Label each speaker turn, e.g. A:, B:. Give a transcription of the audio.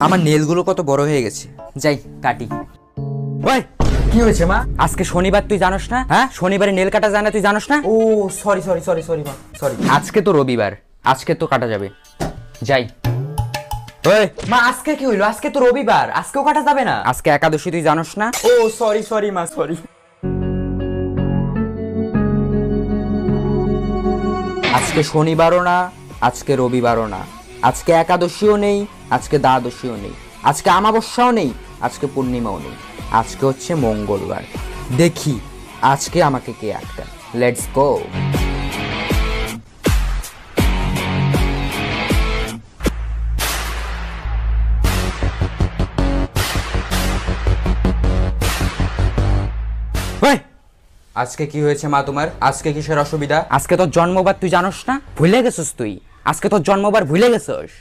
A: আমার নেলগুলো কত বড় হয়ে গেছে, যাই কাটি।
B: ওই কি হয়েছে মা?
A: আজকে শনিবার, তুই জানোস না? হ্যাঁ, শনিবারে নেল কাটা যায় না, তুই জানোস না?
B: ও সরি সরি সরি সরি মা, সরি।
A: আজকে তো রবিবার, আজকে তো কাটা যাবে, যাই।
B: ওই মা, আজকে কি হইলো? আজকে তো রবিবার, আজকেও কাটা যাবে না?
A: আজকে একাদশী, তুই জানোস না?
B: ও সরি সরি মা, সরি।
A: আজকে শনিবারও না, আজকে রবিবারও না, আজকে একাদশীও নেই, আজকে দ্বাদশীও নেই, আজকে অমাবস্যাও নেই, আজকে পূর্ণিমাও নেই, আজকে হচ্ছে মঙ্গলবার। দেখি আজকে আমাকে কে আটকায়। Let's go. আজকে কি হয়েছে মা তোমার? আজকে কিসের অসুবিধা? আজকে তোর জন্মবার, তুই জানোস না? ভুলে গেছিস তুই? আজকে তোর জন্মবার ভুলে গেছিস?